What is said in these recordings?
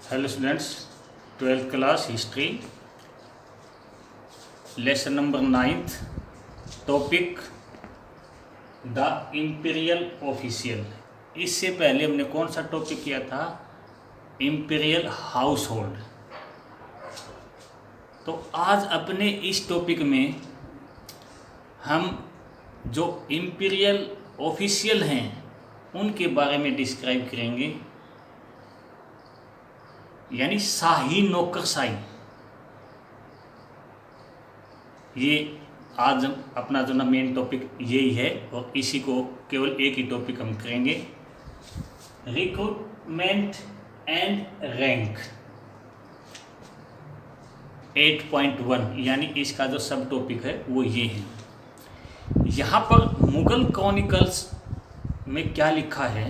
Hello students, 12th class history lesson number 9th topic the imperial official. इससे पहले हमने कौन सा टॉपिक किया था? Imperial house hold. तो आज अपने इस टॉपिक में हम जो इम्पीरियल ऑफिशियल हैं उनके बारे में डिस्क्राइब करेंगे, यानी शाही नौकरशाही। ये आज अपना जो ना मेन टॉपिक यही है और इसी को केवल एक ही टॉपिक हम करेंगे, रिक्रूटमेंट एंड रैंक 8.1, यानी इसका जो सब टॉपिक है वो ये है। यहाँ पर मुगल क्रॉनिकल्स में क्या लिखा है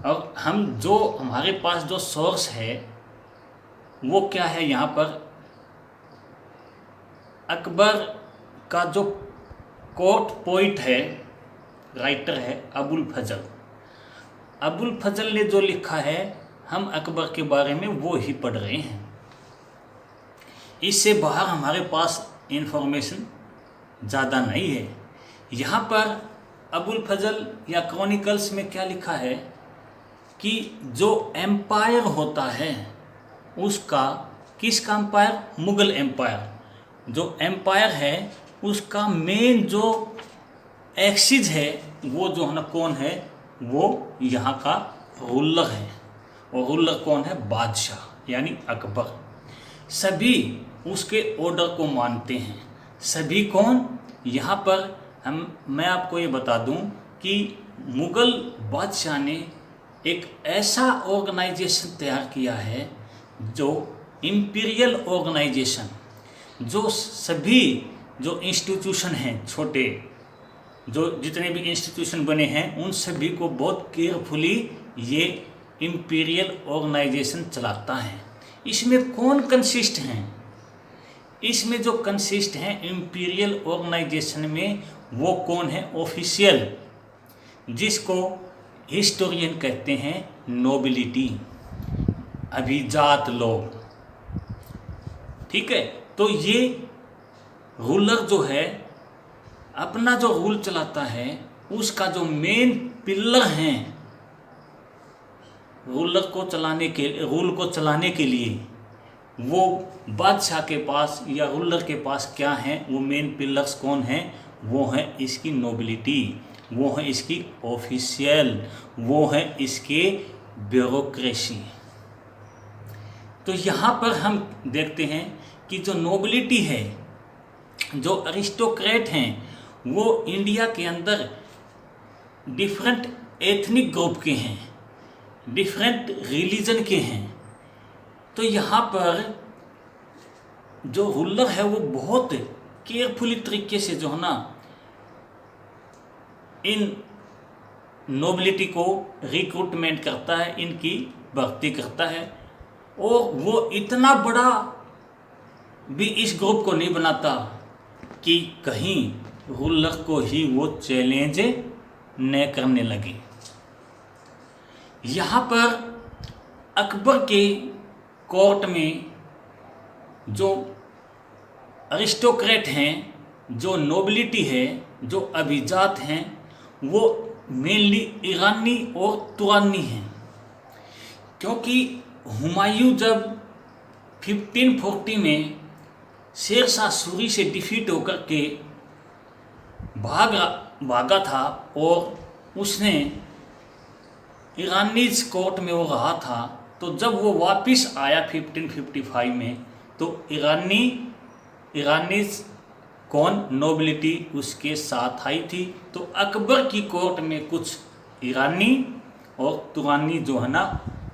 और हम जो हमारे पास जो सोर्स है वो क्या है। यहाँ पर अकबर का जो कोर्ट पोइट है, राइटर है अबुल फजल। अबुल फजल ने जो लिखा है हम अकबर के बारे में वो ही पढ़ रहे हैं। इससे बाहर हमारे पास इंफॉर्मेशन ज़्यादा नहीं है। यहाँ पर अबुल फजल या क्रॉनिकल्स में क्या लिखा है कि जो एम्पायर होता है उसका, किसका एम्पायर? मुगल एम्पायर। जो एम्पायर है उसका मेन जो एक्सिस है वो जो है ना कौन है? वो यहाँ का रूलर है। और रूलर कौन है? बादशाह यानी अकबर। सभी उसके ऑर्डर को मानते हैं। सभी कौन? यहाँ पर मैं आपको ये बता दूं कि मुगल बादशाह ने एक ऐसा ऑर्गेनाइजेशन तैयार किया है जो इम्पीरियल ऑर्गेनाइजेशन, जो सभी जो इंस्टीट्यूशन हैं, छोटे जो जितने भी इंस्टीट्यूशन बने हैं उन सभी को बहुत केयरफुली ये इम्पीरियल ऑर्गेनाइजेशन चलाता है। इसमें कौन कंसिस्ट हैं? इसमें जो कंसिस्ट हैं इम्पीरियल ऑर्गेनाइजेशन में वो कौन है? ऑफिशियल, जिसको हिस्टोरियन कहते हैं नोबिलिटी, अभिजात लोग। ठीक है, तो ये रूलर जो है अपना जो रूल चलाता है उसका जो मेन पिलर हैं, रूल को चलाने के लिए वो बादशाह के पास या रूलर के पास क्या हैं? वो मेन पिलर्स कौन हैं? वो है इसकी नोबिलिटी, वो है इसकी ऑफिशियल, वो है इसके ब्यूरोक्रेसी। तो यहाँ पर हम देखते हैं कि जो नोबिलिटी है, जो अरिस्टोक्रेट हैं, वो इंडिया के अंदर डिफरेंट एथनिक ग्रुप के हैं, डिफरेंट रिलीजन के हैं। तो यहाँ पर जो रूलर है वो बहुत केयरफुली तरीके से जो है ना इन नोबिलिटी को रिक्रूटमेंट करता है, इनकी भर्ती करता है। और वो इतना बड़ा भी इस ग्रुप को नहीं बनाता कि कहीं रूलर को ही वो चैलेंज न करने लगे। यहाँ पर अकबर के कोर्ट में जो अरिस्टोक्रेट हैं, जो नोबिलिटी है, जो अभिजात हैं, वो मेनली ईरानी और तुरानी हैं। क्योंकि हुमायूं जब 1540 में शेरशाह सूरी से डिफीट होकर के भागा था और उसने ईरानीज कोर्ट में वो रहा था, तो जब वो वापस आया 1555 में तो ईरानीज कौन? नोबिलिटी उसके साथ आई थी। तो अकबर की कोर्ट में कुछ ईरानी और तुरानी जो है ना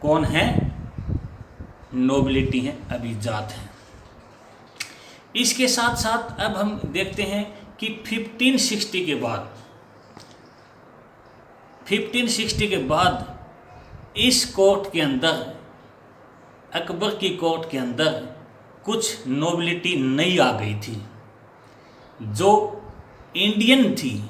कौन है? नोबिलिटी हैं, अभिजात हैं। इसके साथ साथ अब हम देखते हैं कि 1560 के बाद इस कोर्ट के अंदर, अकबर की कोर्ट के अंदर कुछ नोबिलिटी नई आ गई थी जो इंडियन थी।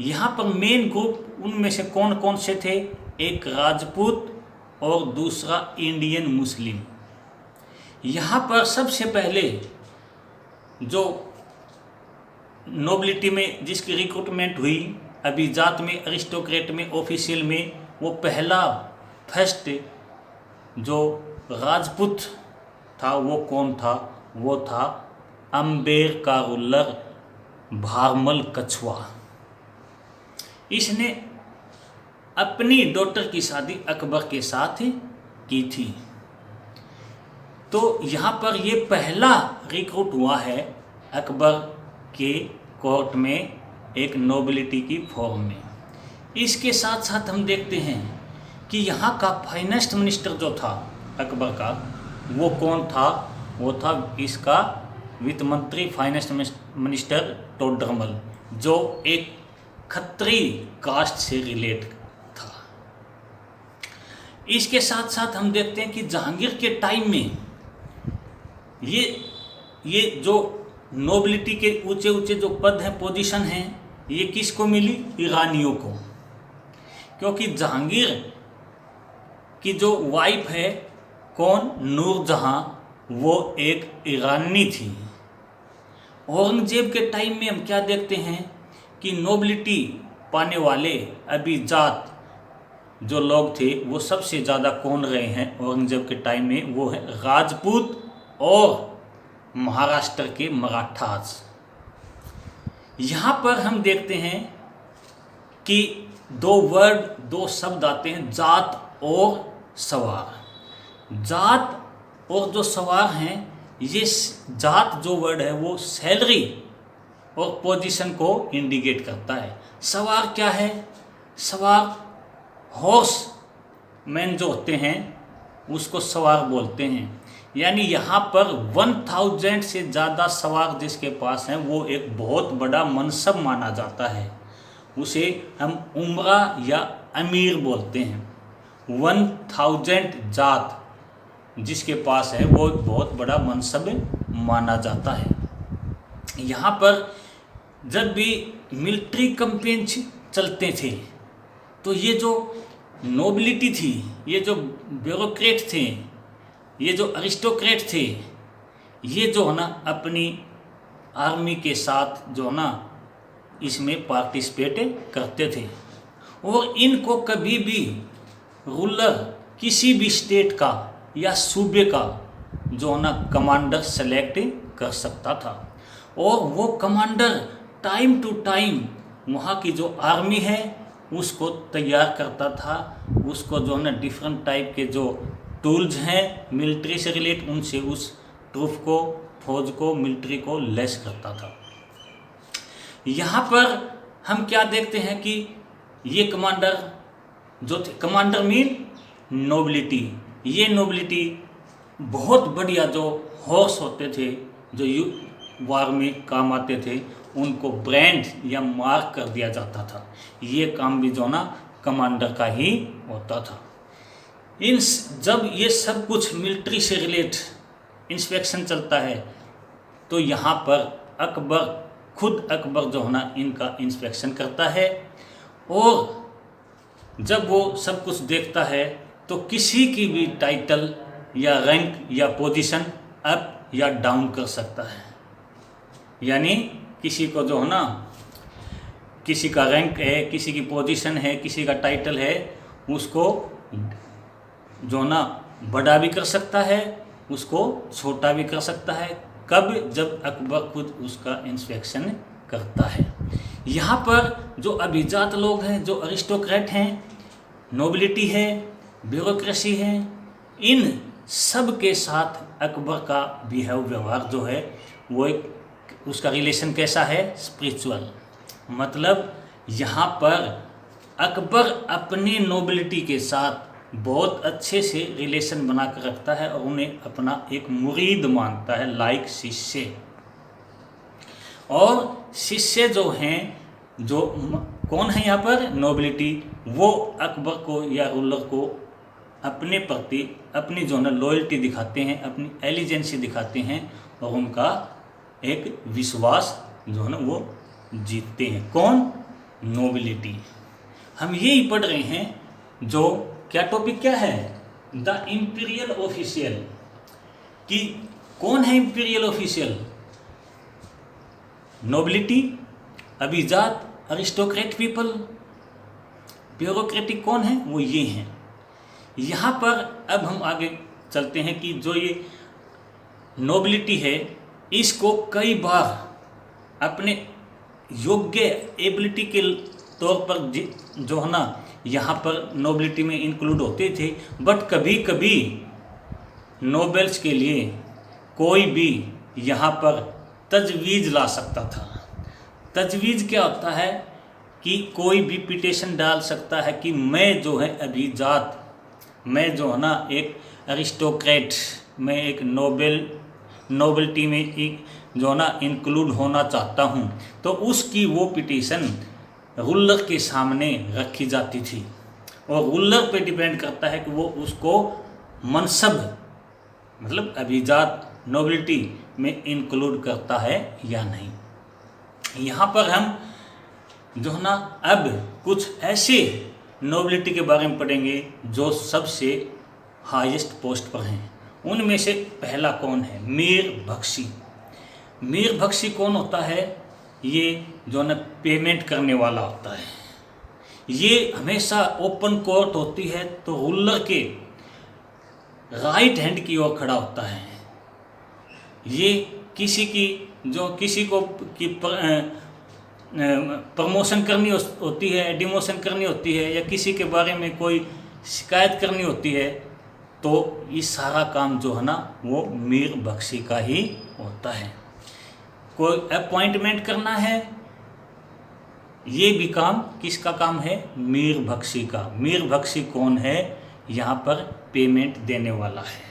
यहाँ पर मेन ग्रुप उनमें से कौन कौन से थे? एक राजपूत, और दूसरा इंडियन मुस्लिम। यहाँ पर सबसे पहले जो नोबिलिटी में जिसकी रिक्रूटमेंट हुई, अभिजात में, अरिस्टोक्रेट में, ऑफिशियल में, वो फर्स्ट जो राजपूत था वो कौन था? वो था अम्बेर कारुल्लर भारमल कछुआ। इसने अपनी डॉटर की शादी अकबर के साथ की थी। तो यहाँ पर ये पहला रिक्रूट हुआ है अकबर के कोर्ट में एक नोबिलिटी की फॉर्म में। इसके साथ साथ हम देखते हैं कि यहाँ का फाइनेंस मिनिस्टर जो था अकबर का, वो कौन था? वो था इसका वित्त मंत्री, फाइनेंस मिनिस्टर टोडरमल, जो एक खत्री कास्ट से रिलेट था। इसके साथ साथ हम देखते हैं कि जहांगीर के टाइम में ये जो नोबिलिटी के ऊंचे ऊंचे जो पद हैं, पोजीशन हैं, ये किसको मिली? ईरानियों को। क्योंकि जहांगीर की जो वाइफ है कौन? नूरजहां, वो एक ईरानी थी। औरंगजेब के टाइम में हम क्या देखते हैं कि नोबिलिटी पाने वाले अभिजात जो लोग थे वो सबसे ज़्यादा कौन रहे हैं औरंगजेब के टाइम में? वो है राजपूत और महाराष्ट्र के मराठास। यहाँ पर हम देखते हैं कि दो शब्द आते हैं, जात और सवार। जात और जो सवार हैं, ये जात जो वर्ड है वो सैलरी और पोजीशन को इंडिकेट करता है। सवार क्या है? सवार हॉर्स मैन जो होते हैं उसको सवार बोलते हैं। यानी यहाँ पर 1000 से ज़्यादा सवार जिसके पास हैं वो एक बहुत बड़ा मनसब माना जाता है। उसे हम उमरा या अमीर बोलते हैं। 1000 जात जिसके पास है वो बहुत बड़ा मनसब माना जाता है। यहाँ पर जब भी मिलिट्री कैंपेन चलते थे तो ये जो नोबिलिटी थी, ये जो ब्यूरोक्रेट थे, ये जो अरिस्टोक्रेट थे, ये जो है ना अपनी आर्मी के साथ जो है ना इसमें पार्टिसिपेट करते थे। और इनको कभी भी रूलर किसी भी स्टेट का या सूबे का जो है ना कमांडर सेलेक्ट कर सकता था। और वो कमांडर टाइम टू टाइम वहाँ की जो आर्मी है उसको तैयार करता था। उसको जो है ना डिफरेंट टाइप के जो टूल्स हैं मिलिट्री से रिलेट, उनसे उस ट्रूप को, फौज को, मिलिट्री को लेस करता था। यहाँ पर हम क्या देखते हैं कि ये कमांडर जो थे, कमांडर मीन नोबिलिटी, ये नोबिलिटी बहुत बढ़िया जो हॉर्स होते थे जो वार में काम आते थे, उनको ब्रांड या मार्क कर दिया जाता था। ये काम भी जो ना कमांडर का ही होता था। जब ये सब कुछ मिलिट्री से रिलेट इंस्पेक्शन चलता है तो यहाँ पर खुद अकबर जो है ना इनका इंस्पेक्शन करता है। और जब वो सब कुछ देखता है तो किसी की भी टाइटल या रैंक या पोजीशन अप या डाउन कर सकता है। यानी किसी को जो है ना, किसी का रैंक है, किसी की पोजीशन है, किसी का टाइटल है, उसको जो ना बड़ा भी कर सकता है, उसको छोटा भी कर सकता है। कब? जब अकबर खुद उसका इंस्पेक्शन करता है। यहाँ पर जो अभिजात लोग हैं, जो अरिस्टोक्रेट हैं, नोबिलिटी है, ब्यूरोक्रेसी है, इन सब के साथ अकबर का व्यवहार जो है वो एक उसका रिलेशन कैसा है? स्पिरिचुअल। मतलब यहाँ पर अकबर अपनी नोबिलिटी के साथ बहुत अच्छे से रिलेशन बना कर रखता है और उन्हें अपना एक मुरीद मानता है, लाइक शिष्य। और शिष्य जो हैं, जो कौन है यहाँ पर? नोबिलिटी। वो अकबर को या रूलर को अपने प्रति अपनी जो है लॉयल्टी दिखाते हैं, अपनी एलिजेंसी दिखाते हैं और उनका एक विश्वास जो है ना वो जीतते हैं। कौन? नोबिलिटी। हम यही पढ़ रहे हैं। जो क्या टॉपिक क्या है? द इंपीरियल ऑफिशियल, कि कौन है इंपीरियल ऑफिशियल? नोबिलिटी, अभिजात, अरिस्टोक्रेट पीपल, ब्यूरोक्रेटिक कौन है? वो ये हैं। यहाँ पर अब हम आगे चलते हैं कि जो ये नोबिलिटी है इसको कई बार अपने योग्य एबिलिटी के तौर पर जो है ना यहाँ पर नोबिलिटी में इंक्लूड होते थे, बट कभी कभी नोबेल्स के लिए कोई भी यहाँ पर तजवीज़ ला सकता था। तजवीज़ क्या होता है कि कोई भी पिटीशन डाल सकता है कि मैं जो है अभिजात, मैं जो है ना एक अरिस्टोक्रेट, मैं एक नोबेलिटी में एक जो है ना इंक्लूड होना चाहता हूँ, तो उसकी वो पिटीशन रूलर के सामने रखी जाती थी और रूलर पे डिपेंड करता है कि वो उसको मनसब मतलब अभिजात नोबिलिटी में इंक्लूड करता है या नहीं। यहाँ पर हम जो है ना अब कुछ ऐसे नोबिलिटी के बारे में पढ़ेंगे जो सबसे हाईएस्ट पोस्ट पर हैं। उनमें से पहला कौन है? मीर बख्शी। मीर बख्शी कौन होता है? ये जो है पेमेंट करने वाला होता है। ये हमेशा ओपन कोर्ट होती है तो रूलर के राइट हैंड की ओर खड़ा होता है। ये किसी को की प्रमोशन करनी होती है, डिमोशन करनी होती है, या किसी के बारे में कोई शिकायत करनी होती है, तो ये सारा काम जो है ना वो मीर बख्शी का ही होता है। कोई अपॉइंटमेंट करना है, ये भी काम किसका काम है? मीर बख्शी का। मीर बख्शी कौन है? यहाँ पर पेमेंट देने वाला है।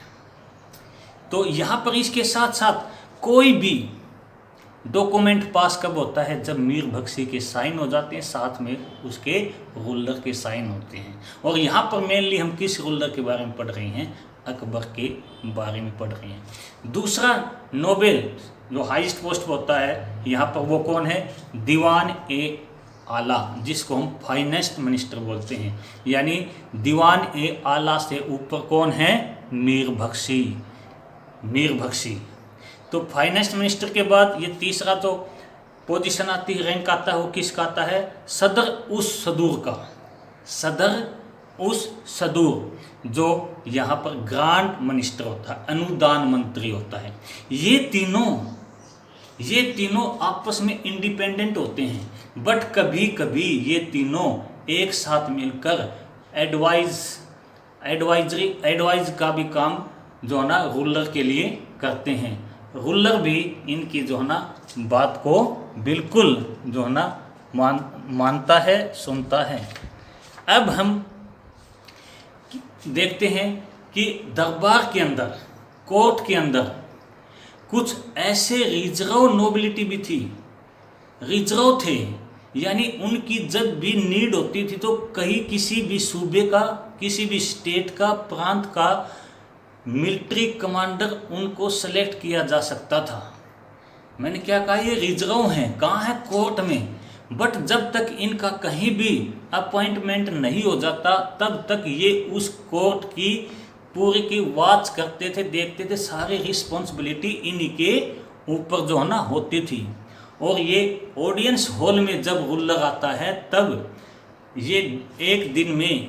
तो यहाँ पर इसके साथ साथ कोई भी डॉक्यूमेंट पास कब होता है? जब मीर बख्शी के साइन हो जाते हैं, साथ में उसके रूलर के साइन होते हैं। और यहाँ पर मेनली हम किस रूलर के बारे में पढ़ रहे हैं? अकबर के बारे में पढ़ रहे हैं। दूसरा नोबेल जो हाईएस्ट पोस्ट पर होता है यहाँ पर वो कौन है? दीवान ए आला, जिसको हम फाइनेंस मिनिस्टर बोलते हैं। यानी दीवान ए आला से ऊपर कौन है? मीर बख्शी। मीर बख्शी। तो फाइनेंस मिनिस्टर के बाद ये तीसरा जो पोजीशन आती है, रैंक आता है, वो किसका आता है? सदर उस सदूर का। सदर उस सदूर, जो यहाँ पर ग्रांड मिनिस्टर होता है, अनुदान मंत्री होता है। ये तीनों आपस में इंडिपेंडेंट होते हैं, बट कभी कभी ये तीनों एक साथ मिलकर एडवाइज का भी काम जो है ना रूलर के लिए करते हैं। रूलर भी इनकी जो है ना बात को बिल्कुल जो है ना मानता है, सुनता है। अब हम देखते हैं कि दरबार के अंदर, कोर्ट के अंदर कुछ ऐसे रिजर्व नोबिलिटी भी थी, रिजर्व थे, यानी उनकी जब भी नीड होती थी तो कहीं किसी भी सूबे का, किसी भी स्टेट का, प्रांत का मिलिट्री कमांडर उनको सेलेक्ट किया जा सकता था। मैंने क्या कहा? ये रिजर्व हैं, कहाँ है? कोर्ट में। बट जब तक इनका कहीं भी अपॉइंटमेंट नहीं हो जाता तब तक ये उस कोर्ट की पूरी की वॉच करते थे, देखते थे। सारी रिस्पॉन्सिबिलिटी इन्हीं के ऊपर जो है ना होती थी। और ये ऑडियंस हॉल में जब रूलर आता है तब ये एक दिन में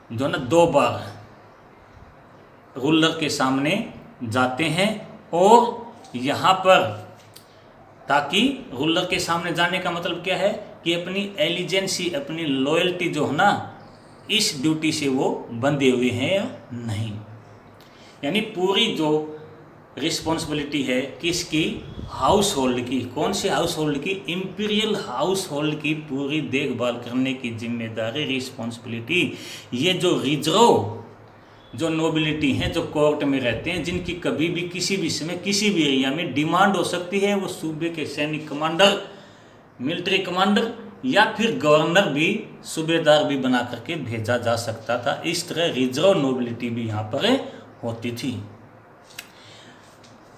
जो है ना 2 बार रूलर के सामने जाते हैं। और यहाँ पर, ताकि रूलर के सामने जाने का मतलब क्या है कि अपनी एलिजेंसी, अपनी लॉयल्टी जो है ना, इस ड्यूटी से वो बंधे हुए हैं या नहीं। यानी पूरी जो रिस्पॉन्सिबिलिटी है किसकी? हाउस होल्ड की। कौन सी हाउस होल्ड की? इंपीरियल हाउस होल्ड की पूरी देखभाल करने की जिम्मेदारी, रिस्पॉन्सिबिलिटी ये जो रिजर्व जो नोबिलिटी हैं, जो कोर्ट में रहते हैं, जिनकी कभी भी किसी भी समय किसी भी एरिया में डिमांड हो सकती है, वो सूबे के सैनिक कमांडर, मिलिट्री कमांडर या फिर गवर्नर भी, सूबेदार भी बना करके भेजा जा सकता था। इस तरह रिजर्व नोबिलिटी भी यहाँ पर होती थी।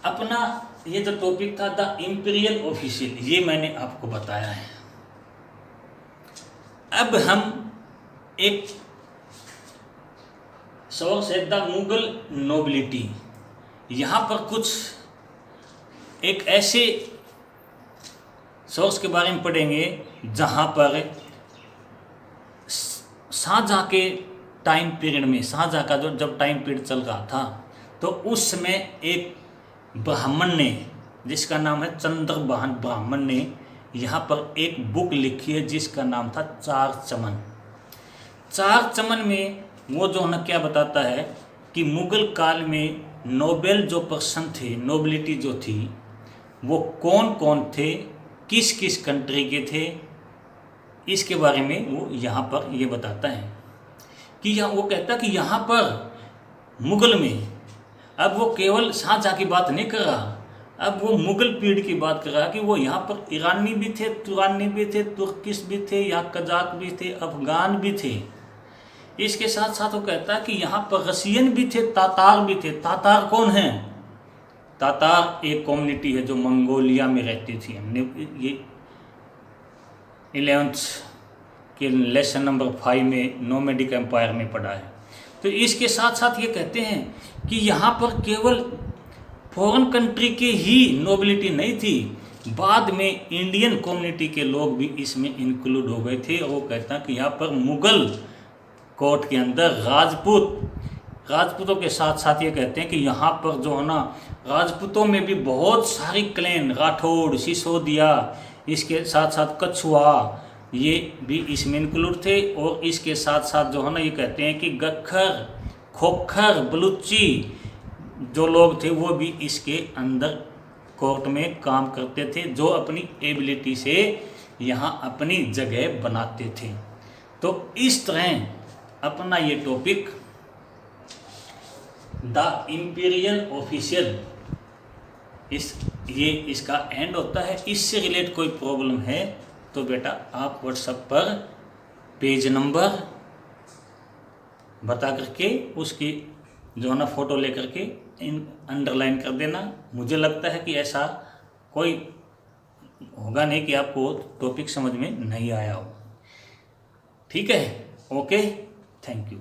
अपना ये जो टॉपिक था द इंपीरियल ऑफिशियल, ये मैंने आपको बताया है। अब हम एक सोर्स है द मुगल नोबिलिटी। यहाँ पर कुछ एक ऐसे सोर्स के बारे में पढ़ेंगे जहाँ पर शाहजहाँ के टाइम पीरियड में, शाहजहाँ का जो जब टाइम पीरियड चल रहा था, तो उस समय एक ब्राह्मण ने, जिसका नाम है चंद्रभान ब्राह्मण ने, यहाँ पर एक बुक लिखी है जिसका नाम था चार चमन। चार चमन में वो जो है क्या बताता है कि मुगल काल में नोबेल जो पर्सन थे, नोबिलिटी जो थी, वो कौन कौन थे, किस किस कंट्री के थे, इसके बारे में वो यहाँ पर ये बताता है कि यहाँ वो कहता कि यहाँ पर मुगल में, अब वो केवल शाहजहाँ की बात नहीं कर रहा, अब वो मुगल पीढ़ी की बात कर रहा कि वो यहाँ पर ईरानी भी थे, तुरानी भी थे, तुर्किश भी थे, यहाँ कजाक भी थे, अफगान भी थे। इसके साथ साथ वो कहता है कि यहाँ पर रसियन भी थे, तातार भी थे। तातार कौन हैं? तातार एक कम्युनिटी है जो मंगोलिया में रहती थी। हमने ये 11th के लेसन नंबर 5 में नोमैडिक एम्पायर में पढ़ा है। तो इसके साथ साथ ये कहते हैं कि यहाँ पर केवल फॉरेन कंट्री के ही नोबिलिटी नहीं थी, बाद में इंडियन कम्युनिटी के लोग भी इसमें इंक्लूड हो गए थे। और वो कहता है कि यहाँ पर मुगल कोर्ट के अंदर राजपूतों के साथ साथ ये कहते हैं कि यहाँ पर जो है ना, राजपूतों में भी बहुत सारी क्लैन, राठौड़, सिसोदिया, इसके साथ साथ कछुआ, ये भी इसमें इंक्लूड थे। और इसके साथ साथ जो है ना, ये कहते हैं कि गखर, खोखर, बलूची जो लोग थे वो भी इसके अंदर कोर्ट में काम करते थे, जो अपनी एबिलिटी से यहाँ अपनी जगह बनाते थे। तो इस तरह अपना ये टॉपिक द इम्पीरियल ऑफिशियल इसका एंड होता है। इससे रिलेट कोई प्रॉब्लम है तो बेटा आप व्हाट्सएप पर पेज नंबर बता करके उसकी जो है ना फ़ोटो लेकर के अंडरलाइन कर देना। मुझे लगता है कि ऐसा कोई होगा नहीं कि आपको टॉपिक समझ में नहीं आया हो। ठीक है, ओके, थैंक यू।